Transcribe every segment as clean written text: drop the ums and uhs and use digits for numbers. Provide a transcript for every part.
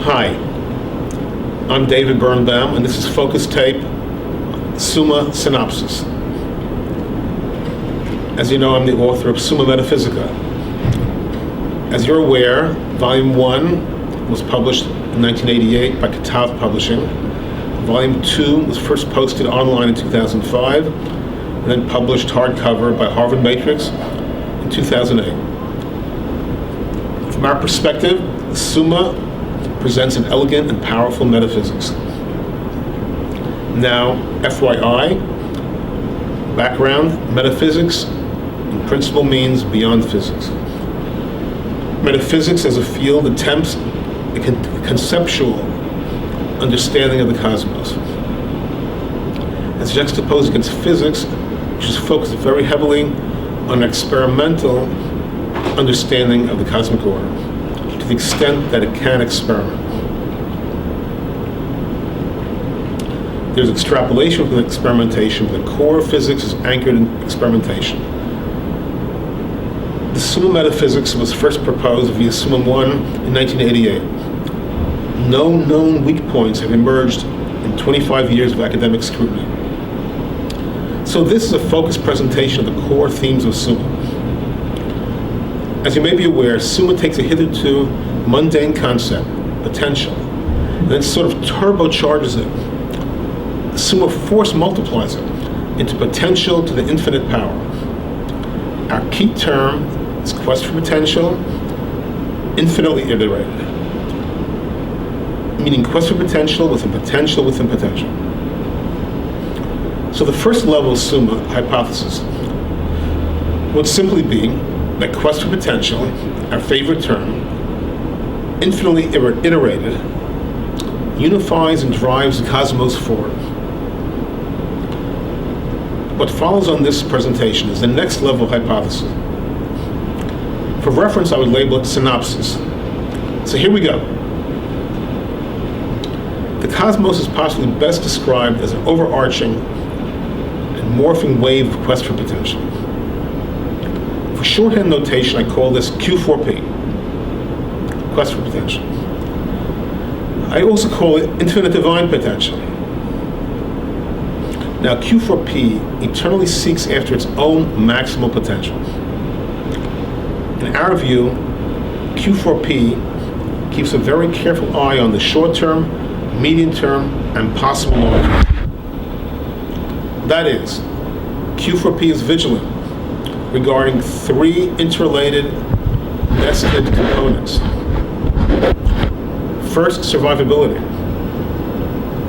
Hi, I'm David Birnbaum, and this is Focus Tape, Summa Synopsis. As you know, I'm the author of Summa Metaphysica. As you're aware, Volume 1 was published in 1988 by Katav Publishing. Volume 2 was first posted online in 2005, and then published hardcover by Harvard Matrix in 2008. From our perspective, Summa presents an elegant and powerful metaphysics. Now, FYI, background, metaphysics in principle means beyond physics. Metaphysics as a field attempts a conceptual understanding of the cosmos, as juxtaposed against physics, which is focused very heavily on an experimental understanding of the cosmic order, to the extent that it can experiment. There's extrapolation from experimentation, but the core of physics is anchored in experimentation. The Summa Metaphysics was first proposed via Summa 1 in 1988. No known weak points have emerged in 25 years of academic scrutiny. So this is a focused presentation of the core themes of Summa. As you may be aware, Summa takes a hitherto mundane concept, potential, and then sort of turbocharges it. Summa force multiplies it into potential to the infinite power. Our key term is quest for potential, infinitely iterated, meaning quest for potential within potential within potential. So the first level of Summa hypothesis would simply be that quest for potential, our favorite term, infinitely iterated, unifies and drives the cosmos forward. What follows on this presentation is the next level hypothesis. For reference, I would label it synopsis. So here we go. The cosmos is possibly best described as an overarching and morphing wave of quest for potential. For shorthand notation, I call this Q4P, quest for potential. I also call it infinite divine potential. Now, Q4P eternally seeks after its own maximal potential. In our view, Q4P keeps a very careful eye on the short-term, medium-term, and possible long-term. That is, Q4P is vigilant regarding three interrelated, nested components. First, survivability.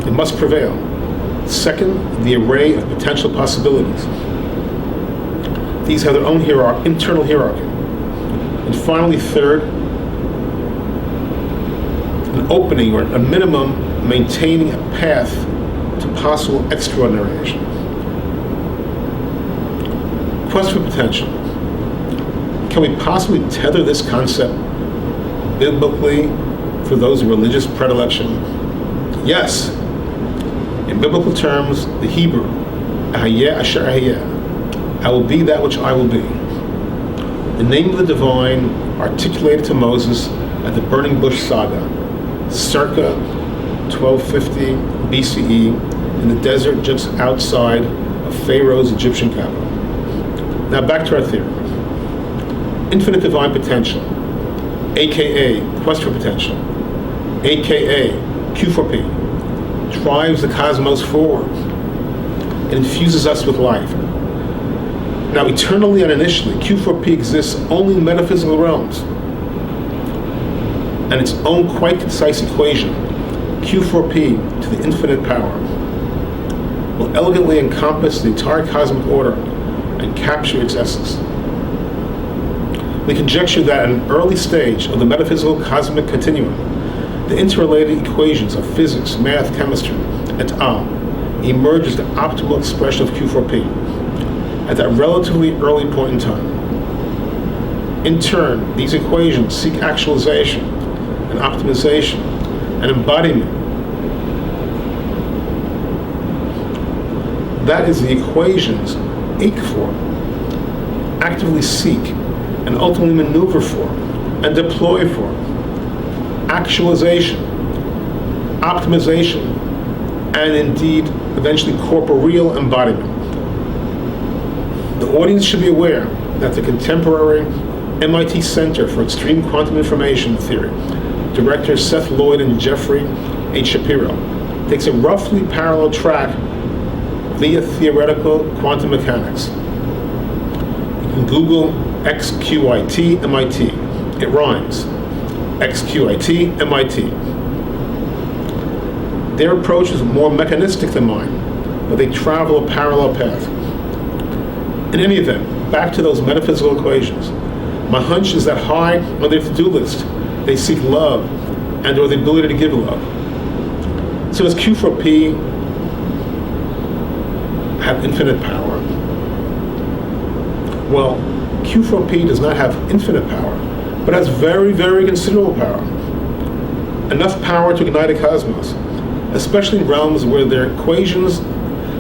It must prevail. Second, the array of potential possibilities. These have their own internal hierarchy. And finally, third, an opening or a minimum maintaining a path to possible extraordinary action. Quest for potential. Can we possibly tether this concept biblically for those religious predilection? Yes. In biblical terms, the Hebrew, Ahayeh Asher Ahayeh, I will be that which I will be. The name of the divine articulated to Moses at the burning bush saga, circa 1250 BCE, in the desert just outside of Pharaoh's Egyptian capital. Now back to our theory. Infinite divine potential, aka quest for potential, aka Q4P, drives the cosmos forward and infuses us with life. Now, eternally and initially, Q4P exists only in metaphysical realms, and its own quite concise equation, Q4P to the infinite power, will elegantly encompass the entire cosmic order and capture its essence. We conjecture that at an early stage of the metaphysical cosmic continuum, the interrelated equations of physics, math, chemistry, et al. Emerge as the optimal expression of Q4P at that relatively early point in time. In turn, these equations seek actualization and optimization and embodiment. That is, the equations ache for, actively seek, and ultimately maneuver for, and deploy for actualization optimization, and indeed, eventually corporeal embodiment. The audience should be aware that the contemporary MIT Center for Extreme Quantum Information Theory, directors Seth Lloyd and Jeffrey H. Shapiro, takes a roughly parallel track via theoretical quantum mechanics. You can Google XQIT MIT. It rhymes. XQIT MIT. Their approach is more mechanistic than mine, but they travel a parallel path. In any event, back to those metaphysical equations. My hunch is that high on their to-do list, they seek love and or the ability to give love. So does Q4P have infinite power? Well, Q4P does not have infinite power, but has very, very considerable power. Enough power to ignite a cosmos, especially in realms where their equations,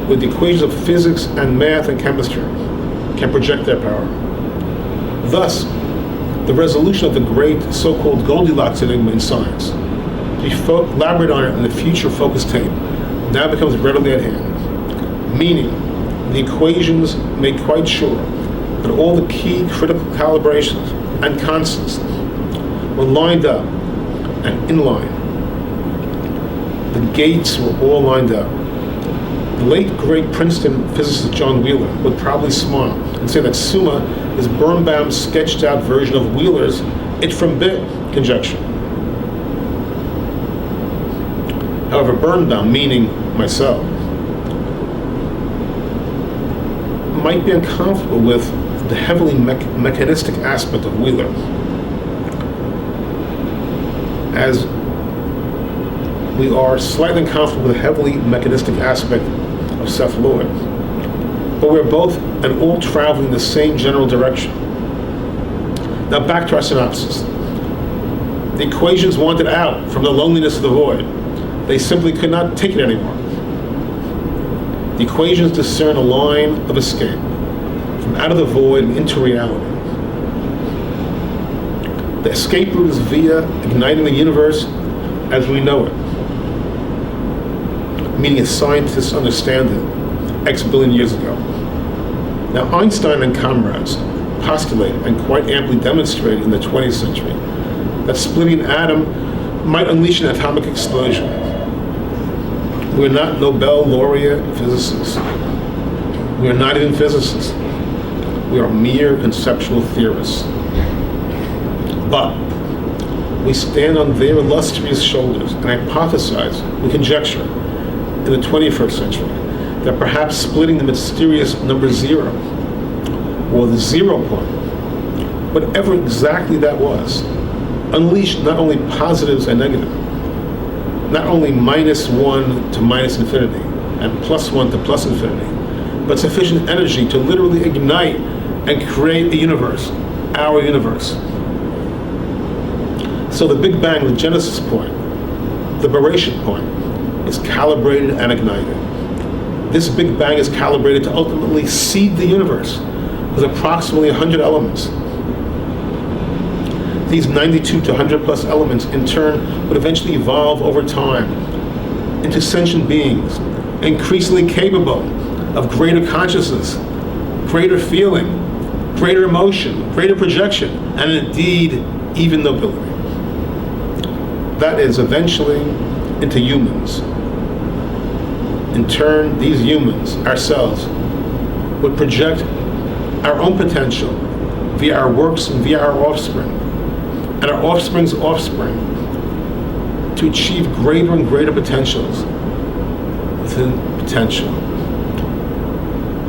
with the equations of physics and math and chemistry, can project their power. Thus, the resolution of the great so-called Goldilocks enigma in science, to be elaborated on it in the future focused tape, now becomes readily at hand. Meaning, the equations make quite sure that all the key critical calibrations and constants were lined up and in line. The gates were all lined up. The late great Princeton physicist John Wheeler would probably smile and say that Summa is Birnbaum's sketched out version of Wheeler's it from bit conjecture. However, Birnbaum, meaning myself, might be uncomfortable with the heavily mechanistic aspect of Wheeler, as we are slightly uncomfortable with the heavily mechanistic aspect of Seth Lloyd. But we're both and all traveling in the same general direction. Now back to our synopsis. The equations wanted out from the loneliness of the void. They simply could not take it anymore. The equations discern a line of escape from out of the void and into reality. The escape route is via igniting the universe as we know it, meaning as scientists understand it X billion years ago. Now, Einstein and comrades postulated and quite amply demonstrated in the 20th century that splitting an atom might unleash an atomic explosion. We're not Nobel laureate physicists. We are not even physicists. We are mere conceptual theorists. But we stand on their illustrious shoulders and hypothesize, we conjecture, in the 21st century, that perhaps splitting the mysterious number 0, or the 0 point, whatever exactly that was, unleashed not only positives and negatives, not only -1 to -infinity, and +1 to +infinity, but sufficient energy to literally ignite and create a universe, our universe. So the Big Bang, the genesis point, the Bereshit point, is calibrated and ignited. This Big Bang is calibrated to ultimately seed the universe with approximately 100 elements. These 92 to 100 plus elements in turn would eventually evolve over time into sentient beings, increasingly capable of greater consciousness, greater feeling, greater emotion, greater projection, and indeed even nobility. That is, eventually into humans. In turn, these humans, ourselves, would project our own potential via our works and via our offspring, and our offspring's offspring, to achieve greater and greater potentials within potential,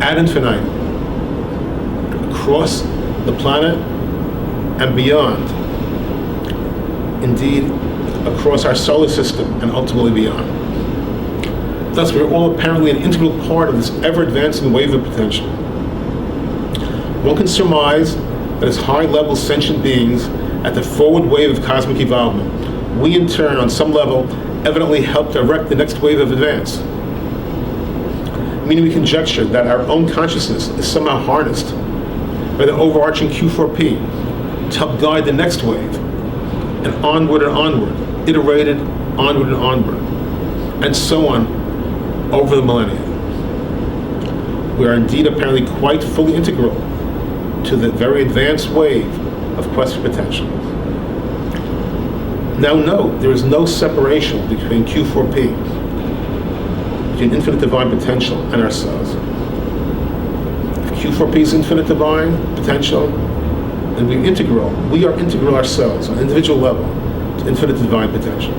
ad infinitum, across the planet and beyond, indeed across our solar system and ultimately beyond. Thus, we're all apparently an integral part of this ever-advancing wave of potential. One can surmise that as high-level sentient beings at the forward wave of cosmic evolvement, we in turn, on some level, evidently help direct the next wave of advance. Meaning we conjecture that our own consciousness is somehow harnessed by the overarching Q4P to help guide the next wave, and onward, iterated onward and onward, and so on over the millennia. We are indeed apparently quite fully integral to the very advanced wave of quest for potential. Now note, there is no separation between Q4P, between infinite divine potential and ourselves. If Q4P is infinite divine potential, then we are integral ourselves on an individual level to infinite divine potential.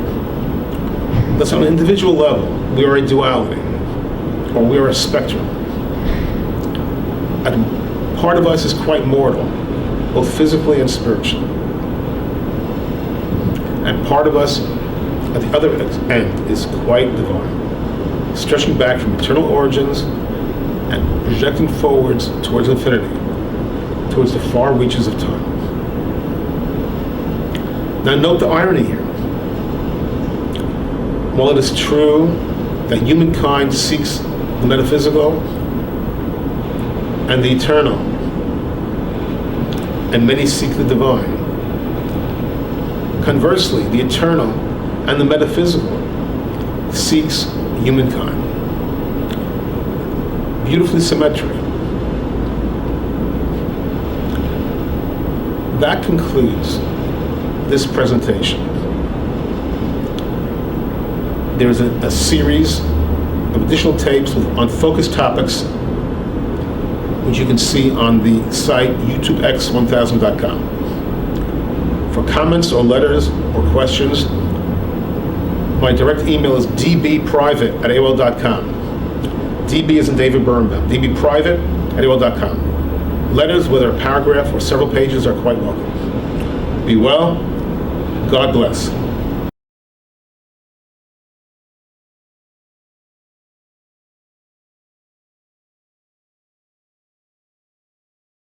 Thus on an individual level, we are a duality, or we are a spectrum. And part of us is quite mortal, both physically and spiritually. And part of us, at the other end, is quite divine, stretching back from eternal origins and projecting forwards towards infinity, towards the far reaches of time. Now note the irony here. While it is true that humankind seeks the metaphysical and the eternal, and many seek the divine, conversely, the eternal and the metaphysical seeks humankind. Beautifully symmetric. That concludes this presentation. There is a series of additional tapes on focused topics, which you can see on the site youtubex1000.com. For comments or letters or questions, my direct email is dbprivate@aol.com. DB is in David Birnbaum. dbprivate@aol.com. Letters, whether a paragraph or several pages, are quite welcome. Be well. God bless.